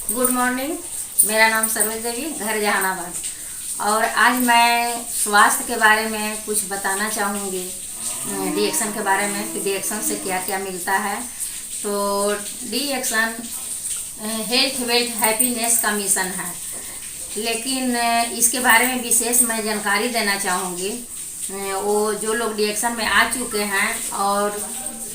Good morning. मेरा नाम सरोज देवी, घर जहानाबाद। और आज मैं स्वास्थ्य के बारे में कुछ बताना चाहूँगी, डीएक्सन के बारे में कि डीएक्सन से क्या क्या मिलता है। तो डीएक्सन हेल्थ वेल्थ हैप्पीनेस का मिशन है, लेकिन इसके बारे में विशेष मैं जानकारी देना चाहूँगी। वो जो लोग डीएक्सन में आ चुके हैं और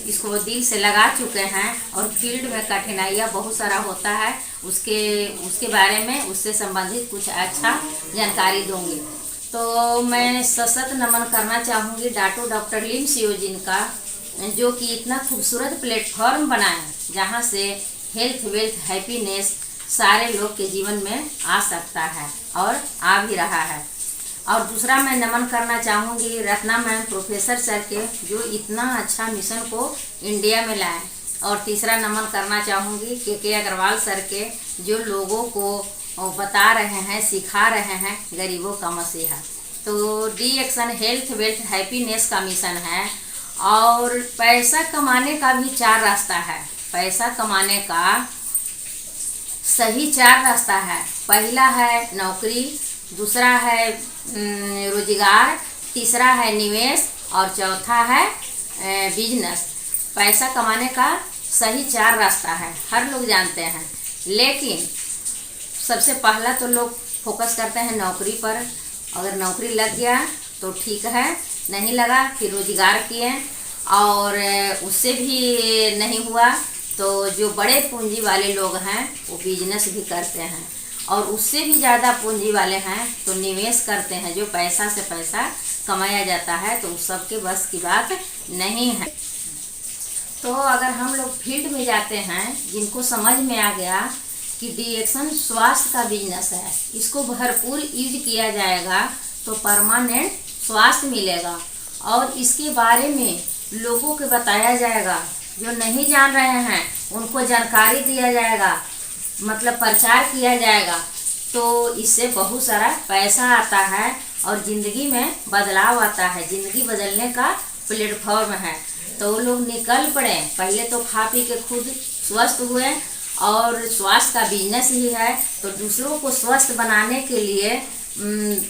इसको दिल से लगा चुके हैं और फील्ड में कठिनाइयाँ बहुत सारा होता है, उसके बारे में उससे संबंधित कुछ अच्छा जानकारी दूंगी। तो मैं सशक्त नमन करना चाहूँगी डॉक्टर लिम सियोजिन का, जो कि इतना खूबसूरत प्लेटफॉर्म बनाए जहाँ से हेल्थ वेल्थ हैप्पीनेस सारे लोग के जीवन में आ सकता है और आ भी रहा है। और दूसरा मैं नमन करना चाहूँगी रत्ना मैम प्रोफेसर सर के, जो इतना अच्छा मिशन को इंडिया में लाए। और तीसरा नमन करना चाहूँगी के अग्रवाल सर के, जो लोगों को बता रहे हैं, सिखा रहे हैं गरीबों का मसीहा। तो डीएक्सन हेल्थ वेल्थ हैप्पीनेस का मिशन है। और पैसा कमाने का भी 4 रास्ता है। पैसा कमाने का सही 4 रास्ता है। पहला है नौकरी, दूसरा है रोजगार, तीसरा है निवेश और चौथा है बिजनेस। पैसा कमाने का सही 4 रास्ता है, हर लोग जानते हैं। लेकिन सबसे पहला तो लोग फोकस करते हैं नौकरी पर। अगर नौकरी लग गया तो ठीक है, नहीं लगा फिर रोजगार किए, और उससे भी नहीं हुआ तो जो बड़े पूंजी वाले लोग हैं वो बिजनेस भी करते हैं, और उससे भी ज़्यादा पूंजी वाले हैं तो निवेश करते हैं, जो पैसा से पैसा कमाया जाता है। तो उस सबके बस की बात नहीं है। तो अगर हम लोग फील्ड में जाते हैं, जिनको समझ में आ गया कि डीएक्सन स्वास्थ्य का बिजनेस है, इसको भरपूर यूज किया जाएगा तो परमानेंट स्वास्थ्य मिलेगा। और इसके बारे में लोगों को बताया जाएगा, जो नहीं जान रहे हैं उनको जानकारी दिया जाएगा, मतलब प्रचार किया जाएगा। तो इससे बहुत सारा पैसा आता है और ज़िंदगी में बदलाव आता है, ज़िंदगी बदलने का प्लेटफॉर्म है। तो वो लोग निकल पड़े, पहले तो खा पी के खुद स्वस्थ हुए, और स्वास्थ्य का बिजनेस ही है तो दूसरों को स्वस्थ बनाने के लिए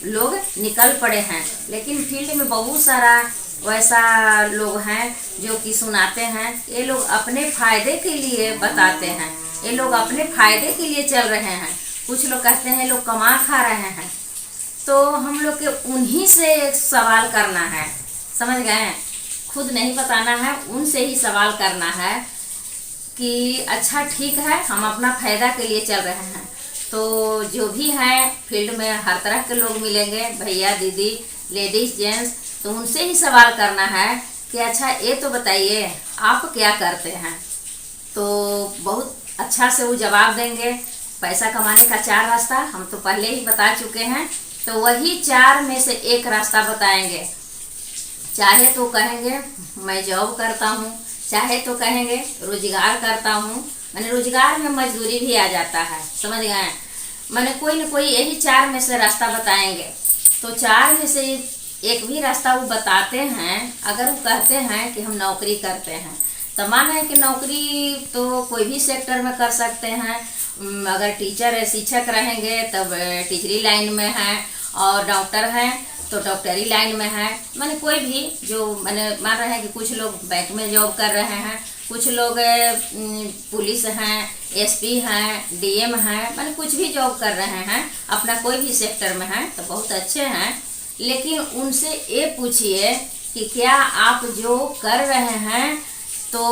लोग निकल पड़े हैं। लेकिन फील्ड में बहुत सारा वैसा लोग हैं जो कि सुनाते हैं, ये लोग अपने फायदे के लिए बताते हैं, ये लोग अपने फायदे के लिए चल रहे हैं। कुछ लोग कहते हैं लोग कमा खा रहे हैं। तो हम लोग के उन्हीं से सवाल करना है, समझ गए? खुद नहीं बताना है, उनसे ही सवाल करना है कि अच्छा ठीक है, हम अपना फायदा के लिए चल रहे हैं। तो जो भी है फील्ड में हर तरह के लोग मिलेंगे, भैया दीदी, लेडीज जेंट्स, तो उनसे ही सवाल करना है कि अच्छा ये तो बताइए आप क्या करते हैं। तो बहुत अच्छा से वो जवाब देंगे। पैसा कमाने का 4 रास्ता हम तो पहले ही बता चुके हैं, तो वही 4 में से एक रास्ता बताएंगे। चाहे तो कहेंगे मैं जॉब करता हूँ, चाहे तो कहेंगे रोजगार करता हूँ। मैंने रोजगार में मजदूरी भी आ जाता है, समझ गए? मैंने कोई न कोई यही 4 में से रास्ता बताएंगे। तो 4 में से एक भी रास्ता वो बताते हैं। अगर वो कहते हैं कि हम नौकरी करते हैं, तो माना है कि नौकरी तो कोई भी सेक्टर में कर सकते हैं। अगर टीचर शिक्षक रहेंगे तब टीचरी लाइन में हैं, और डॉक्टर हैं तो डॉक्टरी लाइन में है। मैंने कोई भी जो मैंने मान रहे हैं कि कुछ लोग बैंक में जॉब कर रहे हैं, कुछ लोग पुलिस हैं, एसपी हैं, डीएम हैं, मैंने कुछ भी जॉब कर रहे हैं, अपना कोई भी सेक्टर में हैं तो बहुत अच्छे हैं। लेकिन उनसे ये पूछिए कि क्या आप जो कर रहे हैं तो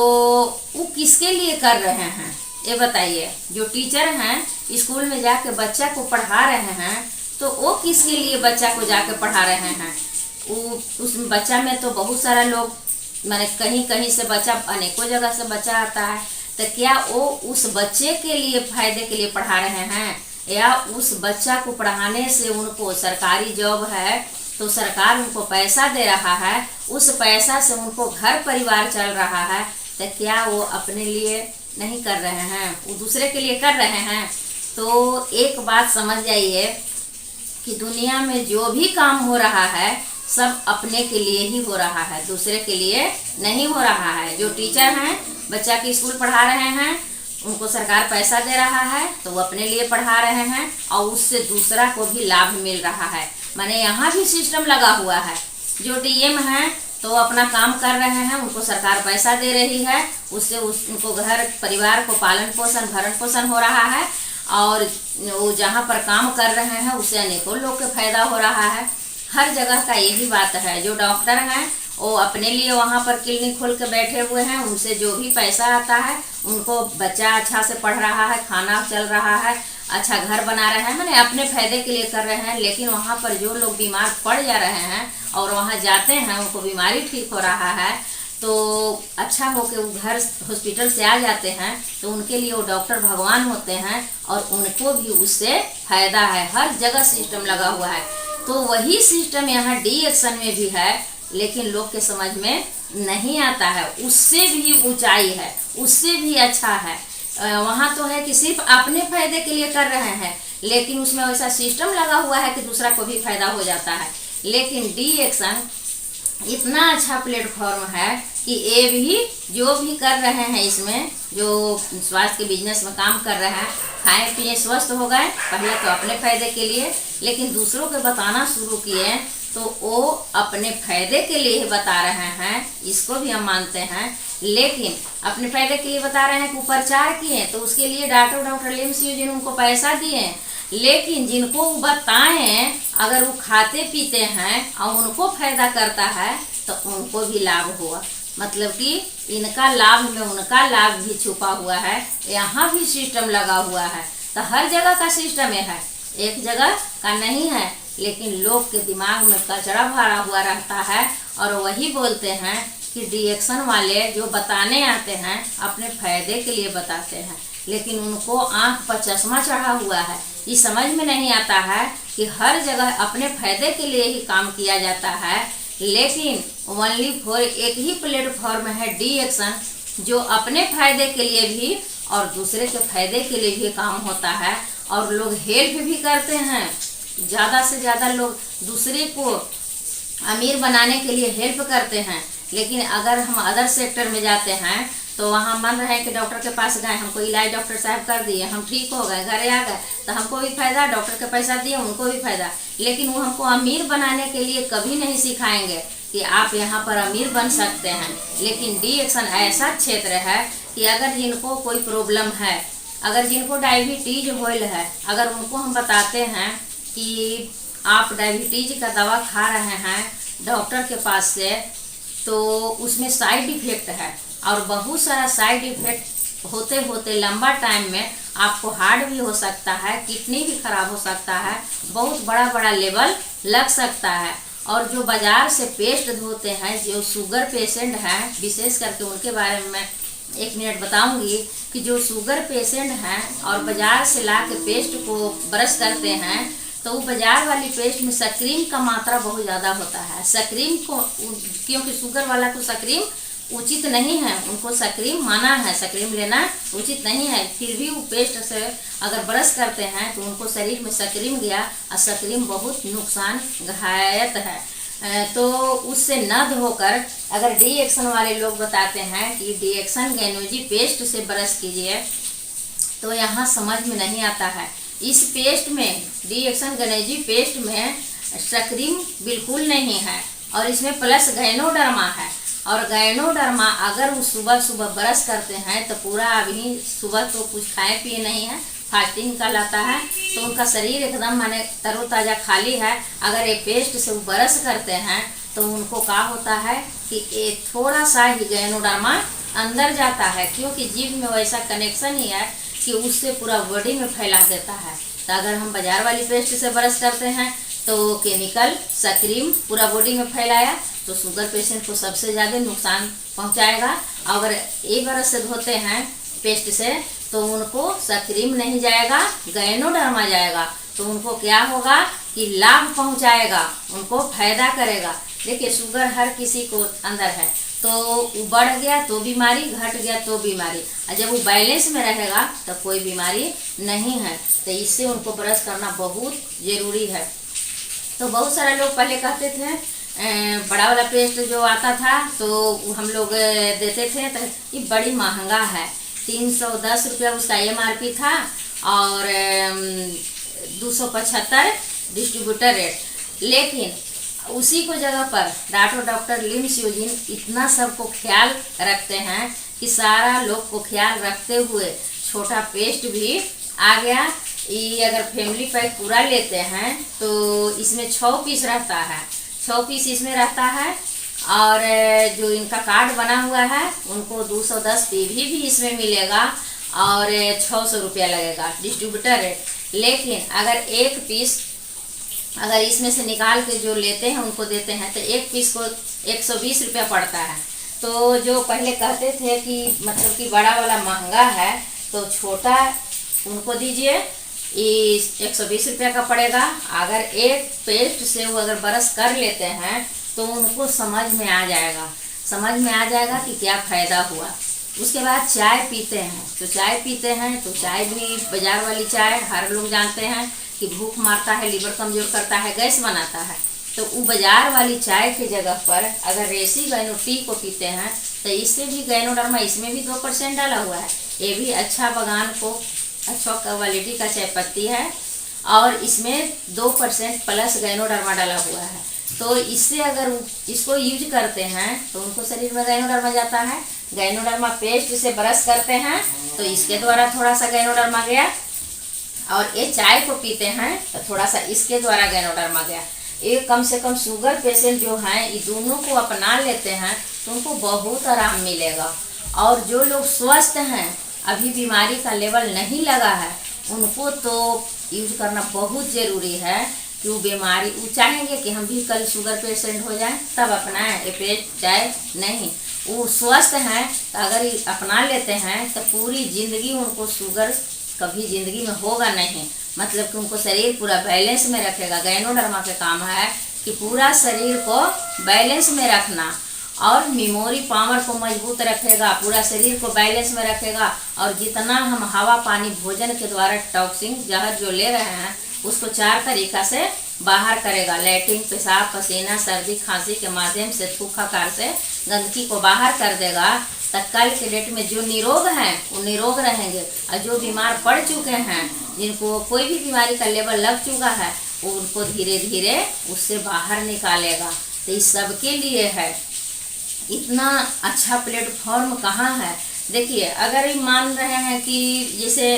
वो किसके लिए कर रहे हैं, ये बताइए। जो टीचर हैं स्कूल में जाके बच्चा को पढ़ा रहे हैं, तो वो किसके लिए बच्चा को जाके पढ़ा रहे हैं? उस बच्चा में तो बहुत सारा लोग, माने कहीं कहीं से बच्चा, अनेकों जगह से बच्चा आता है, तो क्या वो उस बच्चे के लिए फायदे के लिए पढ़ा रहे हैं, या उस बच्चा को पढ़ाने से उनको सरकारी जॉब है तो सरकार उनको पैसा दे रहा है, उस पैसा से उनको घर परिवार चल रहा है, तो क्या वो अपने लिए नहीं कर रहे हैं, वो दूसरे के लिए कर रहे हैं? तो एक बात समझ जाइए कि दुनिया में जो भी काम हो रहा है सब अपने के लिए ही हो रहा है, दूसरे के लिए नहीं हो रहा है। जो टीचर हैं बच्चा की स्कूल पढ़ा रहे हैं उनको सरकार पैसा दे रहा है तो वो अपने लिए पढ़ा रहे हैं और उससे दूसरा को भी लाभ मिल रहा है। माने यहाँ भी सिस्टम लगा हुआ है। जो डीएम है तो अपना काम कर रहे हैं, उनको सरकार पैसा दे रही है, उससे उनको घर परिवार को पालन पोषण भरण पोषण हो रहा है और वो जहाँ पर काम कर रहे हैं उससे अनेकों लोग के फायदा हो रहा है। हर जगह का यही बात है। जो डॉक्टर हैं वो अपने लिए वहाँ पर क्लिनिक खोल के बैठे हुए हैं, उनसे जो भी पैसा आता है उनको बच्चा अच्छा से पढ़ रहा है, खाना चल रहा है, अच्छा घर बना रहे हैं, मैंने अपने फायदे के लिए कर रहे हैं। लेकिन वहाँ पर जो लोग बीमार पड़ जा रहे हैं और वहाँ जाते हैं उनको बीमारी ठीक हो रहा है तो अच्छा हो के वो घर हॉस्पिटल से आ जाते हैं तो उनके लिए वो डॉक्टर भगवान होते हैं और उनको भी उससे फायदा है। हर जगह सिस्टम लगा हुआ है। तो वही सिस्टम यहाँ डी एक्शन में भी है, लेकिन लोग के समझ में नहीं आता है। उससे भी ऊंचाई है, उससे भी अच्छा है। वहाँ तो है कि सिर्फ अपने फायदे के लिए कर रहे हैं, लेकिन उसमें वैसा सिस्टम लगा हुआ है कि दूसरा को भी फायदा हो जाता है। लेकिन डी एक्शन इतना अच्छा प्लेटफॉर्म है कि ये भी जो भी कर रहे हैं इसमें, जो स्वास्थ्य के बिजनेस में काम कर रहे हैं, खाए पिए स्वस्थ हो गए, पहले तो अपने फायदे के लिए, लेकिन दूसरों को बताना शुरू किए तो वो अपने फायदे के लिए ही बता रहे हैं, इसको भी हम मानते हैं। लेकिन अपने फायदे के लिए बता रहे हैं कि प्रचार किए तो उसके लिए डॉक्टर लिम्स यूजिन उनको पैसा दिए, लेकिन जिनको वो बताएं अगर वो खाते पीते हैं और उनको फायदा करता है तो उनको भी लाभ हुआ। मतलब कि इनका लाभ में उनका लाभ भी छुपा हुआ है। यहाँ भी सिस्टम लगा हुआ है। तो हर जगह का सिस्टम है, एक जगह का नहीं है। लेकिन लोग के दिमाग में कचरा भरा हुआ रहता है और वही बोलते हैं कि डी एक्शन वाले जो बताने आते हैं अपने फायदे के लिए बताते हैं, लेकिन उनको आंख पर चश्मा चढ़ा हुआ है। ये समझ में नहीं आता है कि हर जगह अपने फायदे के लिए ही काम किया जाता है, लेकिन ओनली फॉर एक ही प्लेटफॉर्म है डी एक्शन, जो अपने फायदे के लिए भी और दूसरे के फायदे के लिए भी काम होता है। और लोग हेल्प भी करते हैं, ज़्यादा से ज़्यादा लोग दूसरे को अमीर बनाने के लिए हेल्प करते हैं। लेकिन अगर हम अदर सेक्टर में जाते हैं तो वहाँ मन रहे कि डॉक्टर के पास गए, हमको इलाज डॉक्टर साहब कर दिए, हम ठीक हो गए, घरे आ गए, तो हमको भी फायदा, डॉक्टर के पैसा दिए उनको भी फायदा। लेकिन वो हमको अमीर बनाने के लिए कभी नहीं सिखाएंगे कि आप यहाँ पर अमीर बन सकते हैं। लेकिन डी एक्शन ऐसा क्षेत्र है कि अगर जिनको कोई प्रॉब्लम है, अगर जिनको डायबिटीज होल है, अगर उनको हम बताते हैं कि आप डायबिटीज का दवा खा रहे हैं डॉक्टर के पास से, तो उसमें साइड इफेक्ट है और बहुत सारा साइड इफेक्ट होते होते लंबा टाइम में आपको हार्ट भी हो सकता है, किडनी भी खराब हो सकता है, बहुत बड़ा बड़ा लेवल लग सकता है। और जो बाजार से पेस्ट धोते हैं, जो शुगर पेशेंट हैं, विशेष करके उनके बारे में 1 मिनट बताऊंगी कि जो शुगर पेशेंट हैं और बाजार से ला के पेस्ट को ब्रश करते हैं तो वो बाजार वाली पेस्ट में सक्रीम का मात्रा बहुत ज़्यादा होता है। सक्रीम को, क्योंकि शुगर वाला को सक्रीम उचित नहीं है, उनको सक्रीम माना है, सक्रीम लेना उचित नहीं है, फिर भी वो पेस्ट से अगर ब्रश करते हैं तो उनको शरीर में सक्रीम गया और सक्रीम बहुत नुकसान घायत है। तो उससे न धोकर अगर डी एक्शन वाले लोग बताते हैं कि डी एक्शन गैनोजी पेस्ट से ब्रश कीजिए, तो यहाँ समझ में नहीं आता है। इस पेस्ट में, डी एक्शन गैनोजी पेस्ट में सक्रीम बिल्कुल नहीं है और इसमें प्लस गैनोडर्मा है। और गैनोडर्मा अगर वो सुबह सुबह ब्रश करते हैं तो पूरा, अभी सुबह तो कुछ खाए पिए नहीं है, फास्टिंग का लाता है, तो उनका शरीर एकदम माने तरोताज़ा खाली है। अगर ये पेस्ट से वो ब्रश करते हैं तो उनको क्या होता है कि ये थोड़ा सा ही गैनोडर्मा अंदर जाता है, क्योंकि जीभ में वैसा कनेक्शन ही है कि उससे पूरा बॉडी में फैला देता है। तो अगर हम बाजार वाली पेस्ट से ब्रश करते हैं तो केमिकल सक्रीम पूरा बॉडी में फैलाया तो शुगर पेशेंट को सबसे ज़्यादा नुकसान पहुंचाएगा। अगर एक ब्रश से धोते हैं पेस्ट से तो उनको सक्रीम नहीं जाएगा, गैनोडर्मा जाएगा, तो उनको क्या होगा कि लाभ पहुंचाएगा, उनको फायदा करेगा। देखिए शुगर हर किसी को अंदर है, तो बढ़ गया तो बीमारी, घट गया तो बीमारी, और जब वो बैलेंस में रहेगा तो कोई बीमारी नहीं है। तो इससे उनको ब्रश करना बहुत ज़रूरी है। तो बहुत सारे लोग पहले कहते थे बड़ा वाला पेस्ट जो आता था तो हम लोग देते थे तो ये बड़ी महंगा है, 310 रुपया उसका MRP था और 275 डिस्ट्रीब्यूटर रेट। लेकिन उसी को जगह पर डॉक्टर लिम्स यूजिन इतना सबको ख्याल रखते हैं कि सारा लोग को ख्याल रखते हुए छोटा पेस्ट भी आ गया। ये अगर फैमिली पैक पूरा लेते हैं तो इसमें 6 पीस रहता है, 6 पीस इसमें रहता है। और जो इनका कार्ड बना हुआ है उनको 210 पीवी भी इसमें मिलेगा और 600 रुपया लगेगा डिस्ट्रीब्यूटर रेट। लेकिन अगर एक पीस अगर इसमें से निकाल के जो लेते हैं उनको देते हैं तो एक पीस को 120 रुपया पड़ता है। तो जो पहले कहते थे कि मतलब कि बड़ा वाला महंगा है तो छोटा उनको दीजिए, इस 120 रुपया का पड़ेगा। अगर एक पेस्ट से वो अगर ब्रश कर लेते हैं तो उनको समझ में आ जाएगा कि क्या फ़ायदा हुआ। उसके बाद चाय पीते हैं तो चाय भी बाजार वाली चाय हर लोग जानते हैं कि भूख मारता है, लीवर कमज़ोर करता है, गैस बनाता है। तो वो बाजार वाली चाय के जगह पर अगर रेसी गैनो टी को पीते हैं तो इससे भी गैनोडर्मा, इसमें भी 2% डाला हुआ है। ये भी अच्छा बगान को अच्छा क्वालिटी का चाय पत्ती है और इसमें 2% प्लस गैनोडर्मा डाला हुआ है। तो इससे अगर इसको यूज करते हैं तो उनको शरीर में गैनोडर्मा जाता है। गैनोडर्मा पेस्ट से ब्रश करते हैं तो इसके द्वारा थोड़ा सा गैनोडर्मा गया, और ये चाय को पीते हैं तो थोड़ा सा इसके द्वारा गैनोडर्मा गया। ये कम से कम शुगर पेशेंट जो हैं ये दोनों को अपना लेते हैं तो उनको बहुत आराम मिलेगा। और जो लोग स्वस्थ हैं, अभी बीमारी का लेवल नहीं लगा है, उनको तो यूज करना बहुत ज़रूरी है कि वो बीमारी वो चाहेंगे कि हम भी कल शुगर पेशेंट हो जाएं तब अपनाएं ये पेस्ट चाय। नहीं, वो स्वस्थ हैं तो अगर अपना लेते हैं तो पूरी ज़िंदगी उनको शुगर कभी ज़िंदगी में होगा नहीं। मतलब कि उनको शरीर पूरा बैलेंस में रखेगा। गैनोडर्मा का काम है कि पूरा शरीर को बैलेंस में रखना और मेमोरी पावर को मजबूत रखेगा, पूरा शरीर को बैलेंस में रखेगा। और जितना हम हवा पानी भोजन के द्वारा टॉक्सिन जहर जो ले रहे हैं उसको 4 तरीका से बाहर करेगा। लैट्रिन, पेशाब, पसीना, सर्दी, खांसी के माध्यम से थूक आकार से गंदगी को बाहर कर देगा। तब कल के डेट में जो निरोग हैं वो निरोग रहेंगे, और जो बीमार पड़ चुके हैं, जिनको कोई भी बीमारी का लेवल लग चुका है, वो उनको धीरे धीरे उससे बाहर निकालेगा। तो इस सब के लिए है। इतना अच्छा प्लेटफॉर्म कहाँ है। देखिए, अगर मान रहे हैं कि जैसे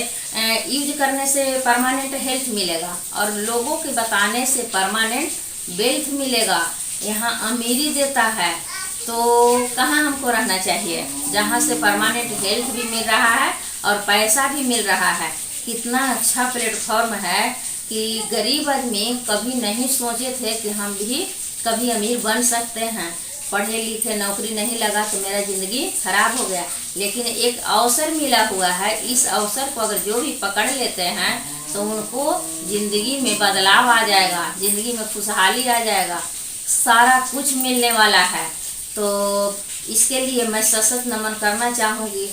यूज करने से परमानेंट हेल्थ मिलेगा और लोगों के बताने से परमानेंट वेल्थ मिलेगा, यहाँ अमीरी देता है, तो कहाँ हमको रहना चाहिए जहाँ से परमानेंट हेल्थ भी मिल रहा है और पैसा भी मिल रहा है। कितना अच्छा प्लेटफॉर्म है कि गरीब आदमी कभी नहीं सोचे थे कि हम भी कभी अमीर बन सकते हैं। पढ़े लिखे नौकरी नहीं लगा तो मेरा ज़िंदगी खराब हो गया, लेकिन एक अवसर मिला हुआ है। इस अवसर को अगर जो भी पकड़ लेते हैं तो उनको ज़िंदगी में बदलाव आ जाएगा, ज़िंदगी में खुशहाली आ जाएगा, सारा कुछ मिलने वाला है। तो इसके लिए मैं सशक्त नमन करना चाहूँगी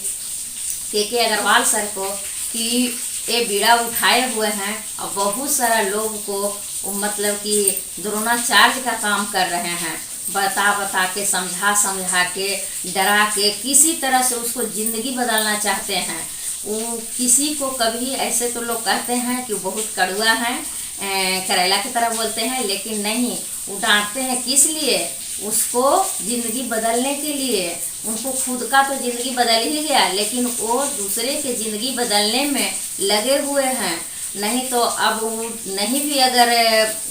के अग्रवाल सर को कि ये बीड़ा उठाए हुए हैं और बहुत सारा लोग को मतलब कि द्रोणाचार्य का काम कर रहे हैं। बता के, समझा के, डरा के, किसी तरह से उसको ज़िंदगी बदलना चाहते हैं। वो किसी को कभी ऐसे तो लोग कहते हैं कि वो बहुत कड़वा है, करेला की तरह बोलते हैं, लेकिन नहीं, वो डांटते हैं किस लिए? उसको ज़िंदगी बदलने के लिए। उनको खुद का तो ज़िंदगी बदल ही गया, लेकिन वो दूसरे के ज़िंदगी बदलने में लगे हुए हैं। नहीं तो अब वो नहीं भी अगर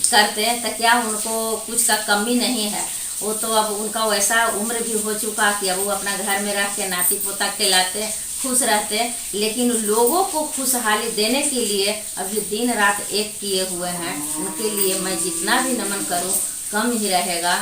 करते हैं तो क्या उनको कुछ का कमी नहीं है। वो तो अब उनका वैसा उम्र भी हो चुका कि अब वो अपना घर में रह के नाती पोता खिलाते खुश रहते, लेकिन लोगों को खुशहाली देने के लिए अभी दिन रात एक किए हुए हैं। उनके लिए मैं जितना भी नमन करूं कम ही रहेगा।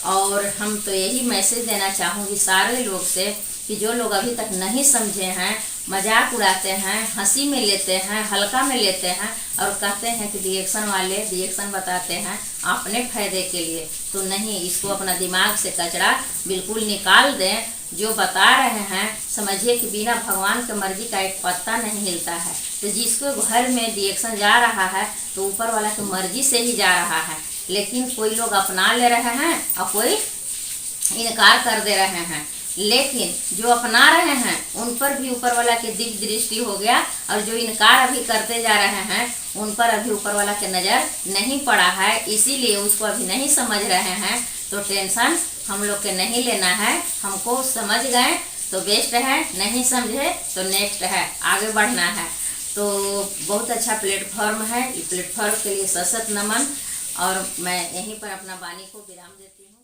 और हम तो यही मैसेज देना चाहूँगी सारे लोग से कि जो लोग अभी तक नहीं समझे हैं, मजाक उड़ाते हैं, हंसी में लेते हैं, हल्का में लेते हैं और कहते हैं कि रिएक्शन वाले रिएक्शन बताते हैं अपने फायदे के लिए, तो नहीं, इसको अपना दिमाग से कचरा बिल्कुल निकाल दें। जो बता रहे हैं समझिए कि बिना भगवान की मर्जी का एक पत्ता नहीं हिलता है। तो जिसको घर में रिएक्शन जा रहा है तो ऊपर वाला की मर्जी से ही जा रहा है, लेकिन कोई लोग अपना ले रहे हैं और कोई इनकार कर दे रहे हैं। लेकिन जो अपना रहे हैं उन पर भी ऊपर वाला के दिव्य दृष्टि हो गया, और जो इनकार अभी करते जा रहे हैं उन पर अभी ऊपर वाला के नज़र नहीं पड़ा है, इसीलिए उसको अभी नहीं समझ रहे हैं। तो टेंशन हम लोग के नहीं लेना है, हमको समझ गए तो बेस्ट है, नहीं समझे तो नेक्स्ट है, आगे बढ़ना है। तो बहुत अच्छा प्लेटफॉर्म है, इस प्लेटफॉर्म के लिए सशक्त नमन, और मैं यहीं पर अपना वाणी को विराम देती हूँ।